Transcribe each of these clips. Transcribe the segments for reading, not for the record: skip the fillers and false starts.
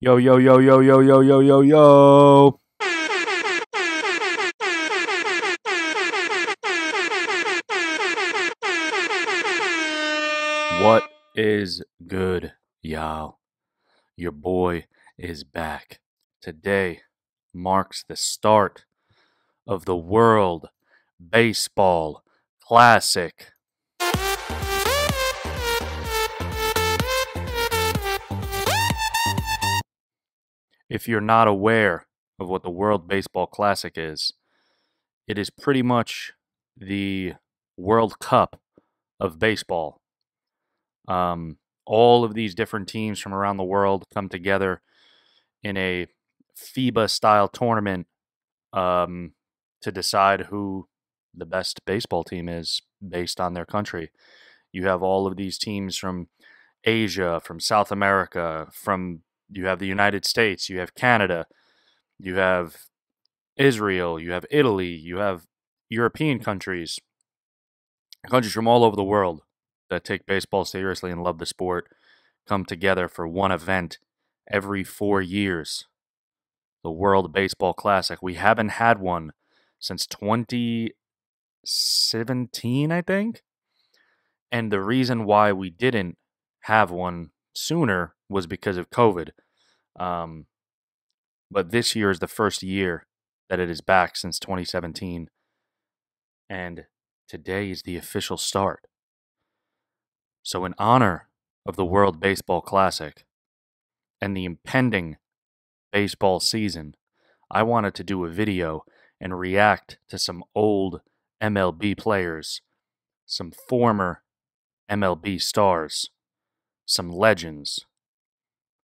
Yo, yo, yo, yo, yo, yo, yo, yo, yo. What is good, y'all? Your boy is back. Today marks the start of the World Baseball Classic. If you're not aware of what the World Baseball Classic is, it is pretty much the World Cup of baseball. All of these different teams from around the world come together in a FIBA-style tournament to decide who the best baseball team is based on their country. You have all of these teams from Asia, from South America, you have the United States, you have Canada, you have Israel, you have Italy, you have European countries from all over the world that take baseball seriously and love the sport come together for one event every 4 years. The World Baseball Classic. We haven't had one since 2017, I think. And the reason why we didn't have one sooner was because of COVID. But this year is the first year that it is back since 2017. And today is the official start. So in honor of the World Baseball Classic and the impending baseball season, I wanted to do a video and react to some old MLB players, some former MLB stars, some legends.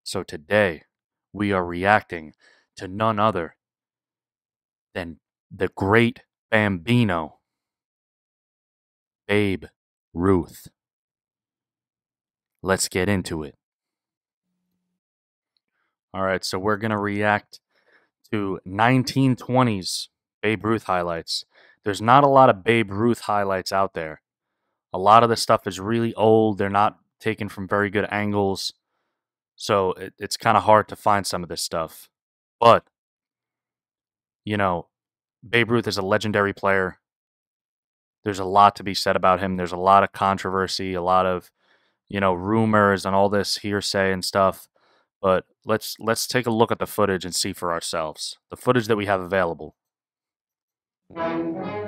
So today, we are reacting to none other than the great Bambino, Babe Ruth. Let's get into it. All right, so we're going to react to 1920s Babe Ruth highlights. There's not a lot of Babe Ruth highlights out there. A lot of the stuff is really old. They're not taken from very good angles. So it's kind of hard to find some of this stuff. But, you know, Babe Ruth is a legendary player. There's a lot to be said about him. There's a lot of controversy, a lot of, rumors and all this hearsay and stuff. But let's take a look at the footage and see for ourselves. The footage that we have available.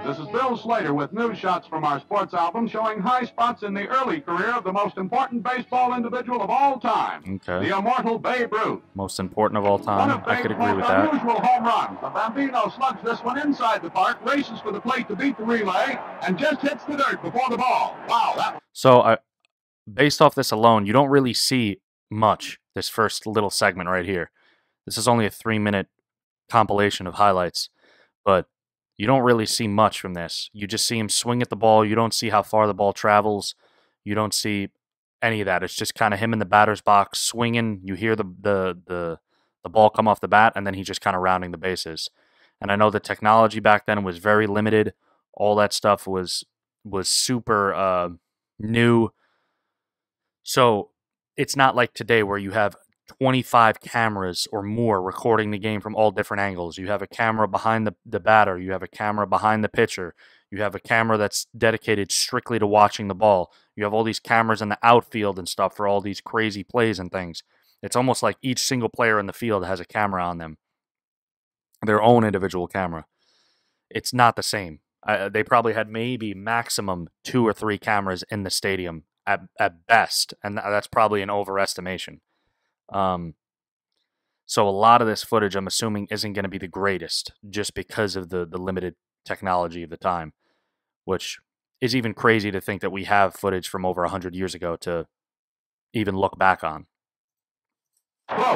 This is Bill Slater with news shots from our sports album showing high spots in the early career of the most important baseball individual of all time. Okay. The immortal Babe Ruth. Most important of all One time. of I could Babe's agree with most that. unusual home runs. The Bambino slugs this one inside the park, races for the plate to beat the relay, and just hits the dirt before the ball. Wow. So, based off this alone, you don't really see much this first little segment right here. This is only a 3-minute compilation of highlights, but you don't really see much from this. You just see him swing at the ball. You don't see how far the ball travels. You don't see any of that. It's just kind of him in the batter's box swinging. You hear the ball come off the bat, and then he's just kind of rounding the bases. And I know the technology back then was very limited. All that stuff was super new. So it's not like today where you have 25 cameras or more recording the game from all different angles. You have a camera behind the batter. You have a camera behind the pitcher. You have a camera that's dedicated strictly to watching the ball. You have all these cameras in the outfield and stuff for all these crazy plays and things. It's almost like each single player in the field has a camera on them, their own individual camera. It's not the same. They probably had maybe maximum 2 or 3 cameras in the stadium at best, and that's probably an overestimation. So a lot of this footage, I'm assuming, isn't going to be the greatest just because of the limited technology of the time, which is even crazy to think that we have footage from over 100 years ago to even look back on. Close.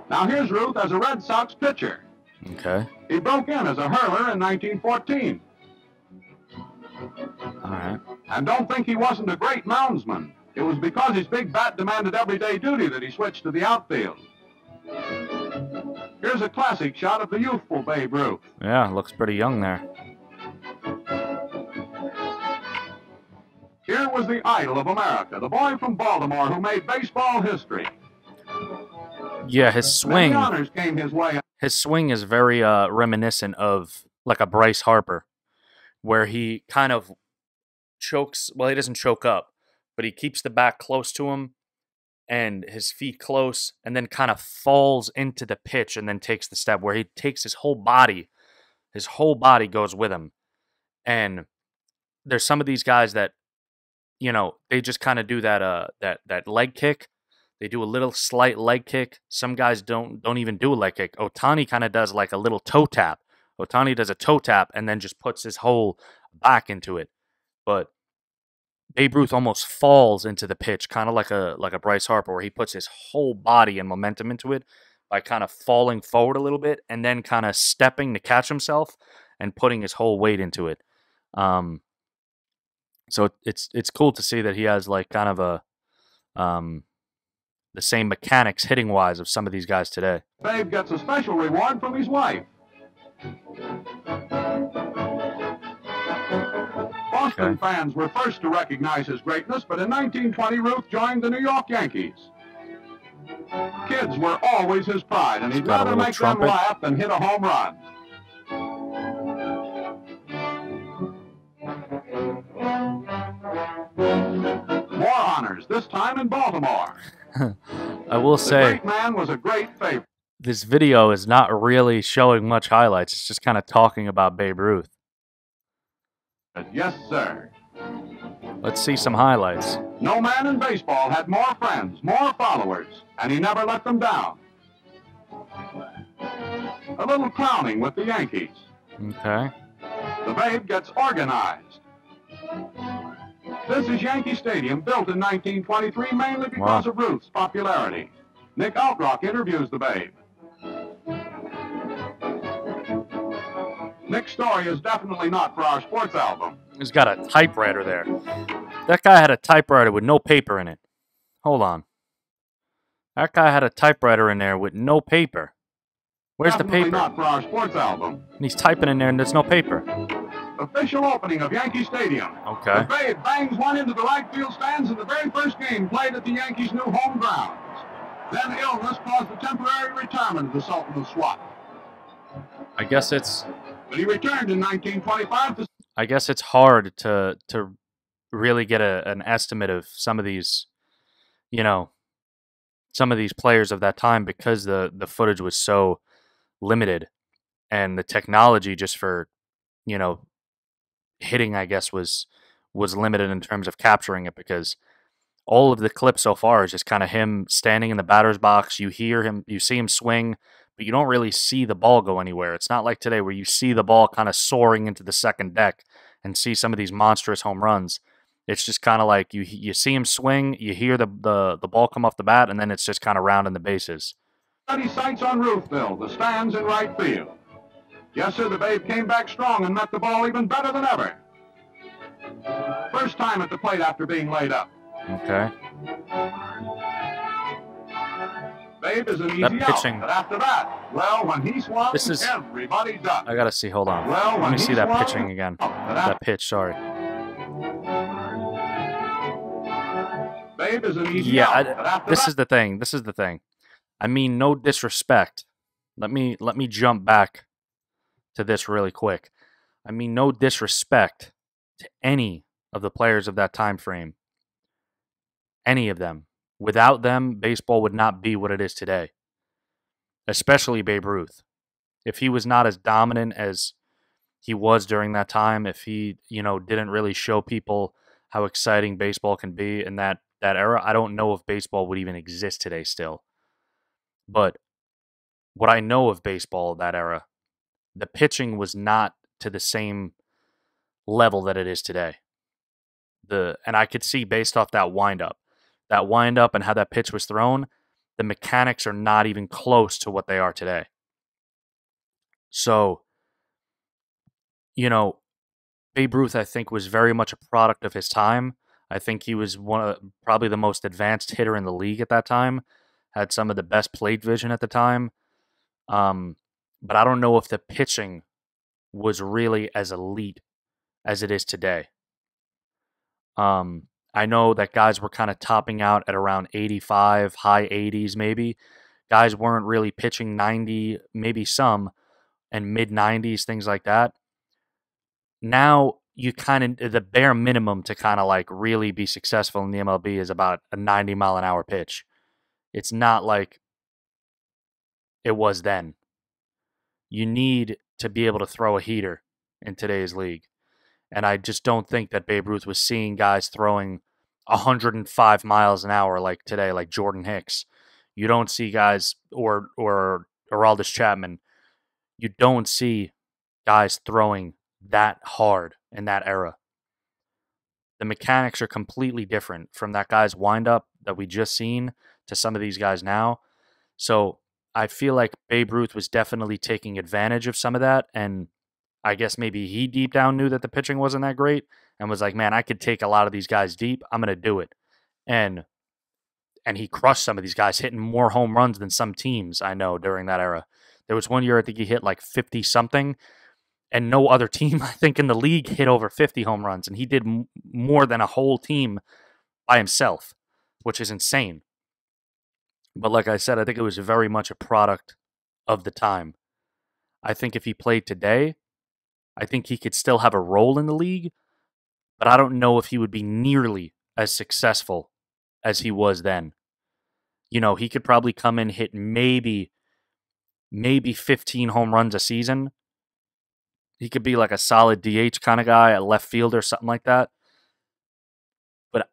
Now here's Ruth as a Red Sox pitcher. Okay. He broke in as a hurler in 1914. All right. And don't think he wasn't a great moundsman. It was because his big bat demanded everyday duty that he switched to the outfield. Here's a classic shot of the youthful Babe Ruth. Yeah, looks pretty young there. Here was the idol of America, the boy from Baltimore who made baseball history. Yeah, Many honors came his way. his swing is very reminiscent of like a Bryce Harper, where he kind of chokes. Well, he doesn't choke up, but he keeps the back close to him and his feet close, and then kind of falls into the pitch and then takes the step where he takes his whole body. His whole body goes with him. And there's some of these guys that, they just kind of do that leg kick. They do a little slight leg kick. Some guys don't even do a leg kick. Otani kind of does like a little toe tap. Otani does a toe tap and then just puts his whole back into it. But Babe Ruth almost falls into the pitch, kind of like a Bryce Harper, where he puts his whole body and momentum into it by kind of falling forward a little bit and then kind of stepping to catch himself and putting his whole weight into it. Um, so it's cool to see that he has like kind of the same mechanics hitting wise of some of these guys today. Babe gets a special reward from his wife. Boston fans were first to recognize his greatness, but in 1920, Ruth joined the New York Yankees. Kids were always his pride, and he'd rather make them laugh than hit a home run. More honors, this time in Baltimore. I will say, the great man was a great favorite. This video is not really showing much highlights. It's just kind of talking about Babe Ruth. Yes, sir. Let's see some highlights. No man in baseball had more friends, more followers, and he never let them down. A little clowning with the Yankees. Okay. The Babe gets organized. This is Yankee Stadium, built in 1923 mainly because of Ruth's popularity. Nick Altrock interviews the Babe. Nick's story is definitely not for our sports album. He's got a typewriter there. That guy had a typewriter with no paper in it. Hold on. That guy had a typewriter in there with no paper. Where's definitely the paper? Not for our sports album. And he's typing in there and there's no paper. Official opening of Yankee Stadium. Okay. The Babe bangs one into the right field stands in the very first game played at the Yankees' new home grounds. Then illness caused the temporary retirement of the Sultan of Swat. I guess it's... But he returned in 1925 to... I guess it's hard to really get an estimate of some of these, some of these players of that time because the footage was so limited and the technology just for, hitting, I guess, was limited in terms of capturing it because all of the clips so far is just kind of him standing in the batter's box. You hear him, you see him swing, but you don't really see the ball go anywhere. It's not like today where you see the ball kind of soaring into the second deck and see some of these monstrous home runs. It's just kind of like you see him swing, you hear the ball come off the bat, and then it's just kind of rounding the bases. He sights on Ruthville, the stands in right field. Yes, sir, the Babe came back strong and met the ball even better than ever. First time at the plate after being laid up. Okay. Babe is an easy pitching. Out, but after that, well, when he swung, everybody ducked. I gotta see. Hold on. Well, let me see that pitching again. That pitch. Sorry. Babe is an easy out, but after this is the thing. This is the thing. I mean, no disrespect. Let me jump back to this really quick. I mean, no disrespect to any of the players of that time frame. Any of them. Without them, baseball would not be what it is today. Especially Babe Ruth. If he was not as dominant as he was during that time, if he, didn't really show people how exciting baseball can be in that era, I don't know if baseball would even exist today still. But what I know of baseball that era, the pitching was not to the same level that it is today. And I could see based off that windup and how that pitch was thrown, the mechanics are not even close to what they are today. So, Babe Ruth, I think, was very much a product of his time. I think he was probably the most advanced hitter in the league at that time, had some of the best plate vision at the time. But I don't know if the pitching was really as elite as it is today. I know that guys were kind of topping out at around 85, high 80s maybe. Guys weren't really pitching 90, maybe some, and mid 90s, things like that. Now you kind of, the bare minimum to kind of like really be successful in the MLB is about a 90-mile-an-hour pitch. It's not like it was then. You need to be able to throw a heater in today's league. And I just don't think that Babe Ruth was seeing guys throwing 105 miles an hour like today, like Jordan Hicks. You don't see guys or Aroldis Chapman. You don't see guys throwing that hard in that era. The mechanics are completely different from that guy's windup that we just seen to some of these guys now. So I feel like Babe Ruth was definitely taking advantage of some of that, and I guess maybe he deep down knew that the pitching wasn't that great and was like, man, I could take a lot of these guys deep. I'm going to do it. And he crushed some of these guys, hitting more home runs than some teams I know during that era. There was one year I think he hit like 50 something, and no other team I think in the league hit over 50 home runs, and he did more than a whole team by himself, which is insane. But like I said, I think it was very much a product of the time. I think if he played today, I think he could still have a role in the league, but I don't know if he would be nearly as successful as he was then. You know, he could probably come in, hit maybe 15 home runs a season. He could be like a solid DH kind of guy, a left field or something like that. But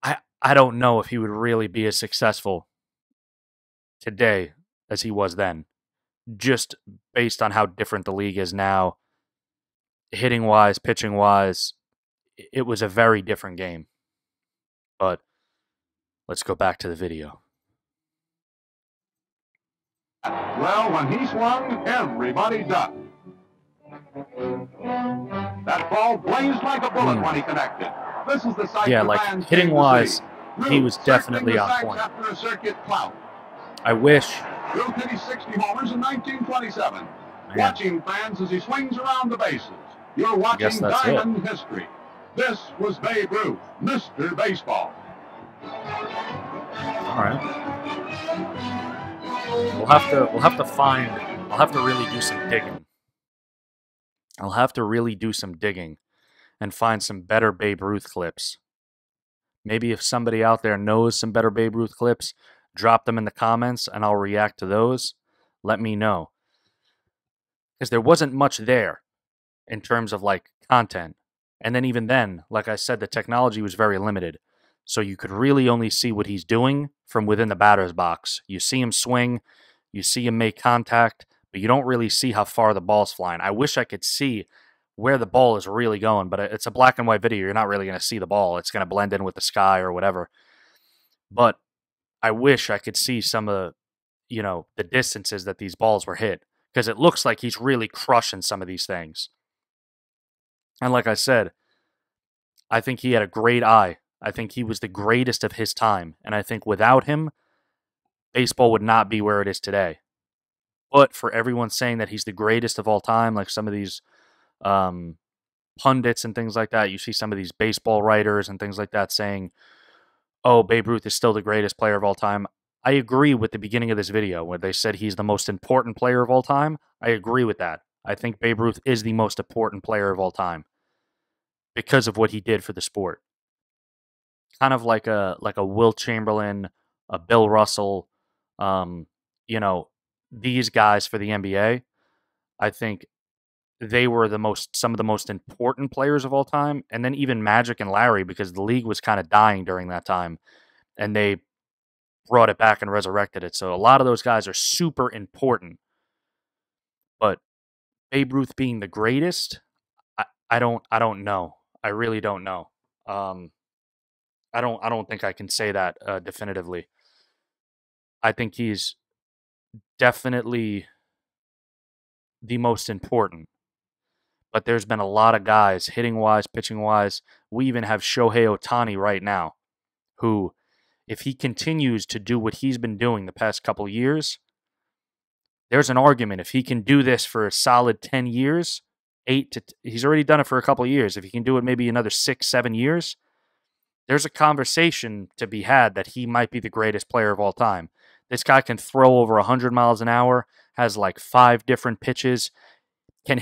I don't know if he would really be as successful today as he was then, just based on how different the league is now, hitting wise, pitching wise. It was a very different game. But let's go back to the video. Well, when he swung, everybody ducked. That ball blazed like a bullet when he connected. This is the sight like hitting wise, he was definitely on point. After a circuit clout. I wish. Ruth hit his 60 homers in 1927. Man. Watching fans as he swings around the bases. You're watching diamond history. This was Babe Ruth, Mr. Baseball. All right. We'll have to find. I'll have to really do some digging. I'll have to really do some digging and find some better Babe Ruth clips. Maybe if somebody out there knows some better Babe Ruth clips, drop them in the comments and I'll react to those. Let me know. Because there wasn't much there in terms of like content. And then even then, like I said, the technology was very limited. So you could really only see what he's doing from within the batter's box. You see him swing, you see him make contact, but you don't really see how far the ball's flying. I wish I could see where the ball is really going, but it's a black and white video. You're not really going to see the ball. It's going to blend in with the sky or whatever. But I wish I could see some of the distances that these balls were hit, because it looks like he's really crushing some of these things. And like I said, I think he had a great eye. I think he was the greatest of his time. And I think without him, baseball would not be where it is today. But for everyone saying that he's the greatest of all time, like some of these pundits and things like that, you see some of these baseball writers and things like that saying, oh, Babe Ruth is still the greatest player of all time. I agree with the beginning of this video where they said he's the most important player of all time. I agree with that. I think Babe Ruth is the most important player of all time because of what he did for the sport. Kind of like a Wilt Chamberlain, a Bill Russell, these guys for the NBA. I think they were some of the most important players of all time. And then even Magic and Larry, because the league was kind of dying during that time. And they brought it back and resurrected it. So a lot of those guys are super important. But Babe Ruth being the greatest, I don't know. I really don't know. I don't think I can say that definitively. I think he's definitely the most important. But there's been a lot of guys, hitting-wise, pitching-wise. We even have Shohei Ohtani right now, who, if he continues to do what he's been doing the past couple years, there's an argument. If he can do this for a solid 10 years, he's already done it for a couple years. If he can do it maybe another 6, 7 years, there's a conversation to be had that he might be the greatest player of all time. This guy can throw over 100 miles an hour, has like 5 different pitches, can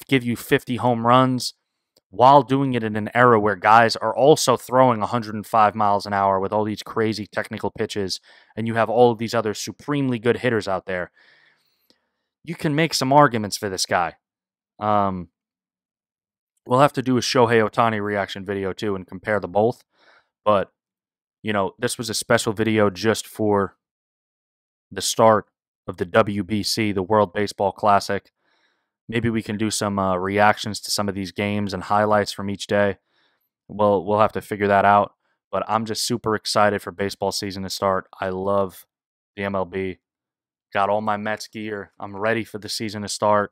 give you 50 home runs while doing it in an era where guys are also throwing 105 miles an hour with all these crazy technical pitches, and you have all of these other supremely good hitters out there. You can make some arguments for this guy. We'll have to do a Shohei Ohtani reaction video too and compare the both. But, this was a special video just for the start of the WBC, the World Baseball Classic. Maybe we can do some reactions to some of these games and highlights from each day. We'll have to figure that out. But I'm just super excited for baseball season to start. I love the MLB. Got all my Mets gear. I'm ready for the season to start.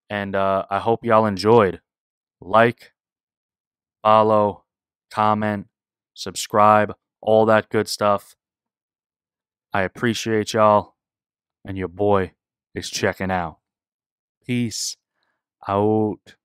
And I hope y'all enjoyed. Like, follow, comment, subscribe, all that good stuff. I appreciate y'all. And your boy is checking out. Peace out.